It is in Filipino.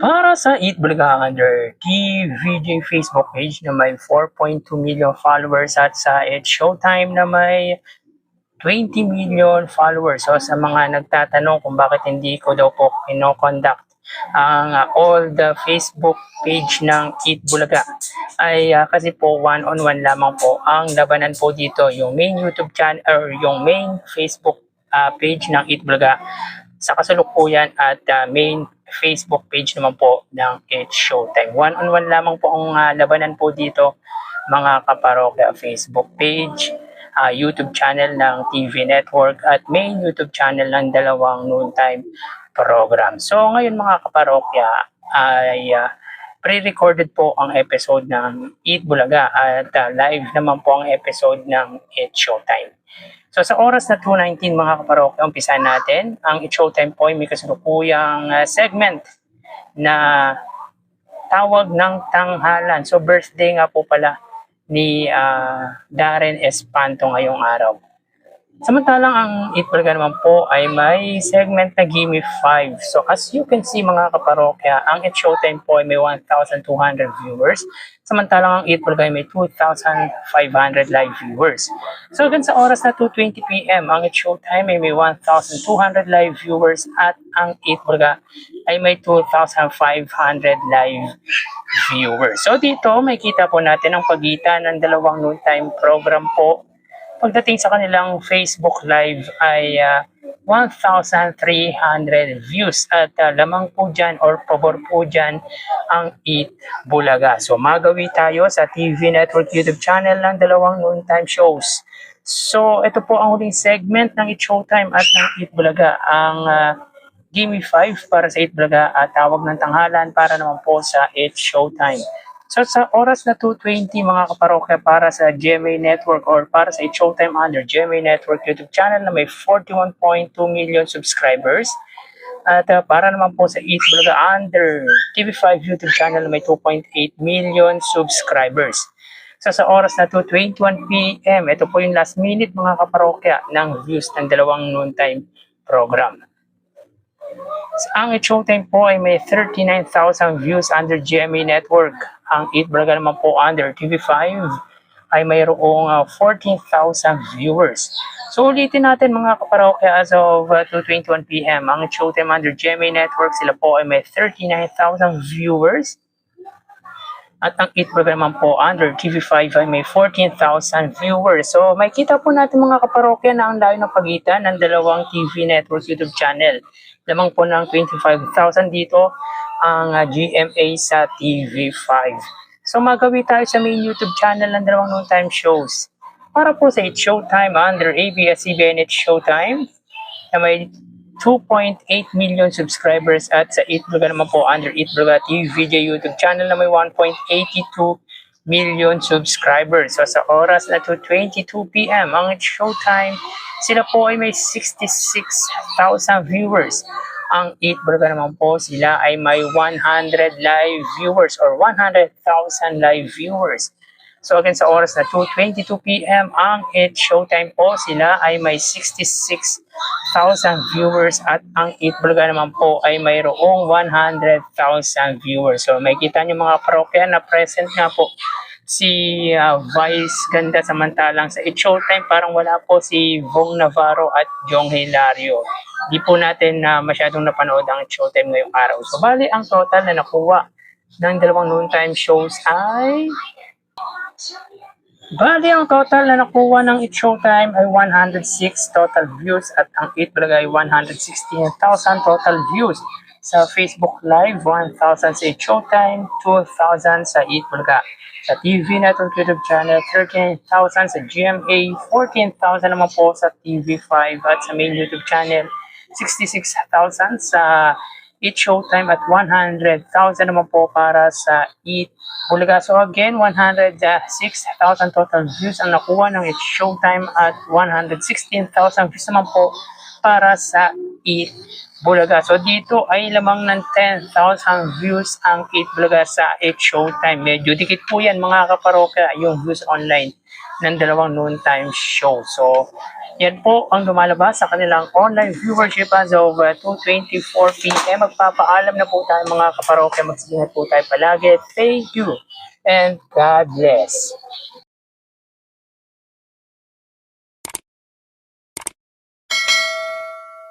Para sa Eat Bulaga under TVJ Facebook page na may 4.2 million followers at sa It's Showtime na may 20 million followers. So sa mga nagtatanong kung bakit hindi ko daw po kino-conduct ang all the Facebook page ng Eat Bulaga ay kasi po one-on-one lamang po ang labanan po dito. Yung main YouTube channel or yung main Facebook page ng Eat Bulaga sa kasalukuyan at main Facebook page naman po ng It's Showtime. One-on-one lamang po ang labanan po dito mga kaparokya. Facebook page, YouTube channel ng TV Network at main YouTube channel ng dalawang noontime program. So ngayon mga kaparokya ay pre-recorded po ang episode ng Eat Bulaga at live naman po ang episode ng It's Showtime. So sa oras na 2:19 mga kaparokya, umpisahan natin. Ang It's Showtime po ay may kasalukuyang segment na tawag ng tanghalan. So birthday nga po pala ni Darren Espanto ngayong araw. Samantalang ang Eat Bulaga naman po ay may segment na Gimme 5. So as you can see mga kaparokya, ang It's Showtime po ay may 1,200 viewers. Samantalang ang Eat Bulaga ay may 2,500 live viewers. So hanggang sa oras na 2:20 PM, ang It's Showtime ay may 1,200 live viewers at ang Eat Bulaga ay may 2,500 live viewers. So dito may kita po natin ang pagitan ng dalawang noontime program po. Pagdating sa kanilang Facebook Live ay 1,300 views at lamang po dyan or pabor po dyan ang Eat Bulaga. So magawi tayo sa TV Network YouTube channel ng dalawang noontime shows. So ito po ang huling segment ng It's Showtime at ng Eat Bulaga. Ang Gimme 5 para sa Eat Bulaga at tawag ng tanghalan para naman po sa It's Showtime. So sa oras na 2:20 mga kaparokya para sa GMA Network or para sa It's Showtime under GMA Network YouTube channel na may 41.2 million subscribers. At para naman po sa Eat Bulaga under TV5 YouTube channel na may 2.8 million subscribers. So sa oras na 2:21 PM, ito po yung last minute mga kaparokya ng views ng dalawang noontime program. Ang It's Showtime po ay may 39,000 views under GMA Network. Ang Eat Bulaga naman po under TV5 ay mayroong 14,000 viewers. So ulitin natin mga kaparokya as of 2:21 PM. Ang It's Showtime under GMA Network, sila po ay may 39,000 viewers. At ang Eat Bulaga naman po under TV5 ay may 14,000 viewers. So may kita po natin mga kaparokya na ang layo ng pagitan ng dalawang TV Network YouTube channel. Lamang po ng 25,000 dito ang GMA sa TV5. So magawi tayo sa main YouTube channel ng dalawang noontime shows. Para po sa It's Showtime under ABS-CBN It's Showtime na may 2.8 million subscribers at sa Eat Bulaga naman po under Eat Bulaga TVJ YouTube channel na may 1.82 million subscribers. So sa oras na 2:22 PM, ang It's Showtime, sila po ay may 66,000 viewers. Ang Eat Bulaga naman po, sila ay may 100 live viewers or 100,000 live viewers. So again sa oras na 2:22 PM, ang It's Showtime po, sila ay may 66,000 viewers at ang Eat Bulaga naman po ay mayroong 100,000 viewers. So may kita nyo mga parokya na present nga po si Vice Ganda, samantalang sa It's Showtime parang wala po si Vong Navarro at Jong Hilario. Di po natin masyadong napanood ang It's Showtime ngayong araw. So bali ang total na nakuha ng dalawang noontime shows ay ang total na nakuha ng It's Showtime ay 106 total views at ang Eat Bulaga ay 116,000 total views. Sa Facebook Live, 1,000 sa It's Showtime, 2,000 sa Eat Bulaga. Sa TV Network YouTube channel, 13,000 sa GMA, 14,000 naman po sa TV5 at sa main YouTube channel, 66,000 sa It's Showtime at 100,000 naman po para sa Eat Bulaga. So again, 106,000 total views ang nakuha ng It's Showtime at 116,000 views naman po para sa Eat Bulaga. So dito ay lamang ng 10,000 views ang Eat Bulaga sa It's Showtime. Medyo dikit po yan mga kaparokya yung views online ng dalawang noontime show. So Yan po ang lumalabas sa kanilang online viewership as of 2:24 p.m. Magpapaalam na po tayo mga kaparokya. Magsisingat po tayo palagi. Thank you and God bless.